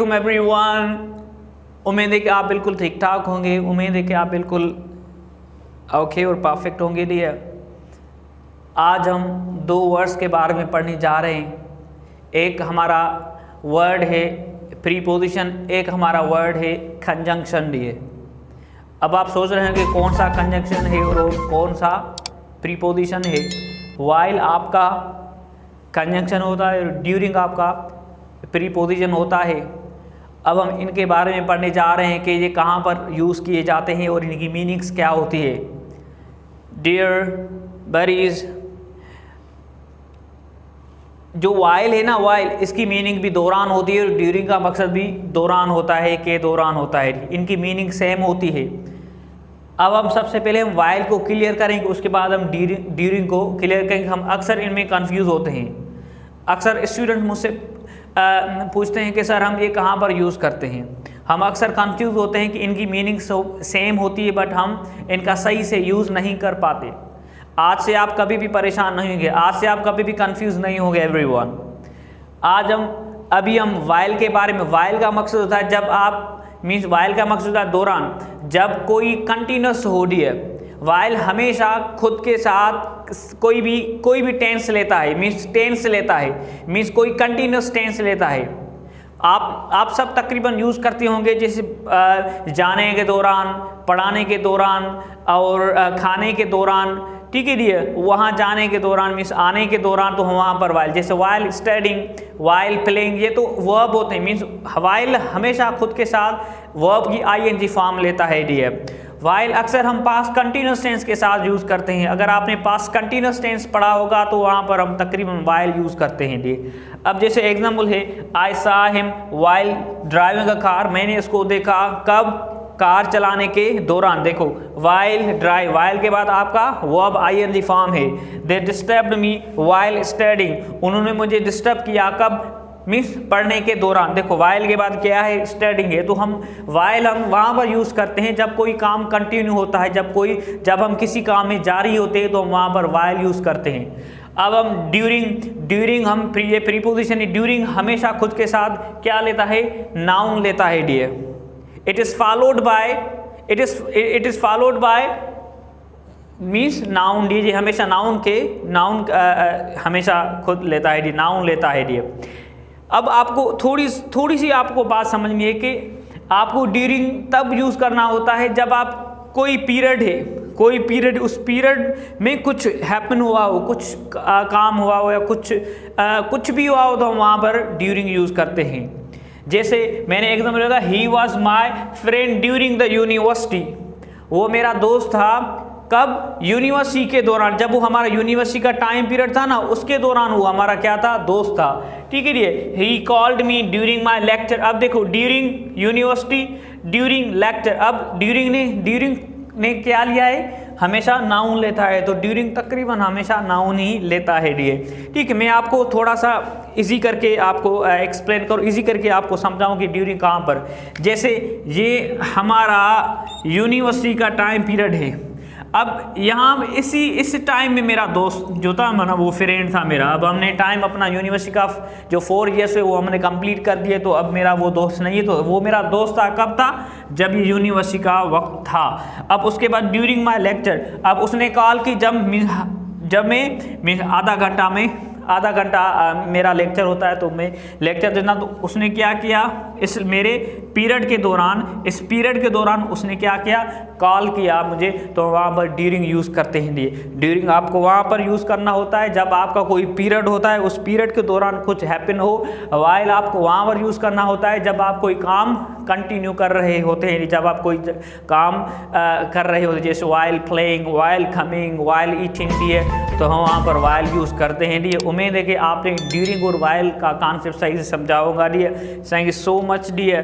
वालेकुम एवरीवन। उम्मीद है कि आप बिल्कुल ठीक ठाक होंगे। उम्मीद है कि आप बिल्कुल ओके और परफेक्ट होंगे। डियर, आज हम दो वर्ड्स के बारे में पढ़ने जा रहे हैं। एक हमारा वर्ड है प्रीपोजिशन, एक हमारा वर्ड है कंजंक्शन। डियर, अब आप सोच रहे हैं कि कौन सा कंजंक्शन है और कौन सा प्रीपोजिशन है। वाइल आपका कंजंक्शन होता है और ड्यूरिंग आपका प्रीपोजिशन होता है। अब हम इनके बारे में पढ़ने जा रहे हैं कि ये कहाँ पर यूज़ किए जाते हैं और इनकी मीनिंग्स क्या होती है। डियर बरीज, जो वाइल है ना, वाइल इसकी मीनिंग भी दौरान होती है और ड्यूरिंग का मकसद भी दौरान होता है, के दौरान होता है। इनकी मीनिंग सेम होती है। अब हम सबसे पहले हम वाइल को क्लियर करेंगे, उसके बाद हम ड्यूरिंग को क्लियर करेंगे। हम अक्सर इनमें कंफ्यूज होते हैं। अक्सर स्टूडेंट मुझसे पूछते हैं कि सर हम ये कहाँ पर यूज़ करते हैं। हम अक्सर कंफ्यूज होते हैं कि इनकी मीनिंग सेम होती है बट हम इनका सही से यूज़ नहीं कर पाते। आज से आप कभी भी परेशान नहीं होंगे, आज से आप कभी भी कंफ्यूज नहीं होंगे एवरीवन। आज हम वाइल के बारे में, वाइल का मकसद होता है जब आप मीन्स वाइल का मकसद होता है दौरान, जब कोई कंटिन्यूस हो रही है। वाइल हमेशा खुद के साथ कोई भी टेंस लेता है, मीन्स टेंस लेता है, मीन्स कोई कंटिन्यूस टेंस लेता है। आप सब तकरीबन यूज़ करते होंगे, जैसे जाने के दौरान, पढ़ाने के दौरान और खाने के दौरान। ठीक है डियर, वहाँ जाने के दौरान मीन्स आने के दौरान, तो वहाँ पर वाइल, जैसे वाइल स्टडिंग, वाइल प्लेइंग, ये तो वर्ब होते हैं। मीन्स वाइल हमेशा खुद के साथ वर्ब की आईएनजी फॉर्म लेता है डियर। वाइल अक्सर हम पास्ट कंटिन्यूस टेंस के साथ यूज़ करते हैं। अगर आपने पास्ट कंटिन्यूस टेंस पढ़ा होगा तो वहाँ पर हम तकरीबन वाइल यूज़ करते हैं डियर। अब जैसे एग्जाम्पल है, I saw him while driving a car, मैंने इसको देखा कब, कार चलाने के दौरान। देखो वाइल ड्राइव, वाइल के बाद आपका वर्ब आईएनजी फॉर्म है। दे डिस्टर्ब्ड मी वाइल स्टडिंग, उन्होंने मुझे डिस्टर्ब किया कब, मीन्स पढ़ने के दौरान। देखो वाइल के बाद क्या है, स्टडिंग है। तो हम वाइल हम वहाँ पर यूज़ करते हैं जब कोई काम कंटिन्यू होता है, जब हम किसी काम में जारी होते हैं तो हम वहाँ पर वाइल यूज़ करते हैं। अब हम ड्यूरिंग हम ये प्रीपोजिशन है। ड्यूरिंग हमेशा खुद के साथ क्या लेता है, नाउन लेता है dear. It is followed by means noun. डीजिए हमेशा नाउन हमेशा खुद लेता है, नाउन लेता है डियर। अब आपको थोड़ी सी आपको बात समझ में है कि आपको ड्यूरिंग तब यूज़ करना होता है जब आप कोई पीरियड उस पीरियड में कुछ हैपन हुआ हो, कुछ काम हुआ हो या कुछ भी हुआ हो, तो हम वहाँ पर ड्यूरिंग यूज़ करते हैं। जैसे मैंने एग्जाम्पल दिया, he was my friend during the university, वो मेरा दोस्त था कब, यूनिवर्सिटी के दौरान। जब वो हमारा यूनिवर्सिटी का टाइम पीरियड था ना, उसके दौरान वो हमारा क्या था, दोस्त था। ठीक है dear. He called me during my lecture. अब देखो ड्यूरिंग यूनिवर्सिटी, ड्यूरिंग लेक्चर। अब ड्यूरिंग ने क्या लिया है, हमेशा नाउन लेता है। तो ड्यूरिंग तकरीबन हमेशा नाउन ही लेता है डियर। ठीक है, मैं आपको थोड़ा सा इजी करके आपको एक्सप्लेन करूँ, इजी करके आपको समझाऊँ कि ड्यूरिंग कहाँ पर। जैसे ये हमारा यूनिवर्सिटी का टाइम पीरियड है। अब यहाँ इस टाइम में मेरा दोस्त जो था ना, वो फ्रेंड था मेरा। अब हमने टाइम अपना यूनिवर्सिटी का जो 4 ईयर्स है वो हमने कंप्लीट कर दिए, तो अब मेरा वो दोस्त नहीं है। तो वो मेरा दोस्त था कब था, जब ये यूनिवर्सिटी का वक्त था। अब उसके बाद ड्यूरिंग माई लेक्चर, अब उसने कॉल की जब मैं आधा घंटा मेरा लेक्चर होता है, तो मैं लेक्चर देना। तो उसने क्या किया, इस मेरे पीरियड के दौरान उसने क्या किया, कॉल किया मुझे। तो वहाँ पर ड्यूरिंग यूज़ करते हैं। ड्यूरिंग आपको वहाँ पर यूज़ करना होता है जब आपका कोई पीरियड होता है, उस पीरियड के दौरान कुछ हैपन हो। वाइल आपको वहाँ पर यूज़ करना होता है जब आप कोई काम कंटिन्यू कर रहे होते हैं, जब आप कोई काम कर रहे होते हैं, जैसे while playing, while coming, while eating dear, तो हम वहाँ पर वाइल यूज़ करते हैं डियर। उम्मीद है कि आपने ड्यूरिंग और वाइल का कॉन्सेप्ट सही से समझा होगा dear. Thank you so much dear.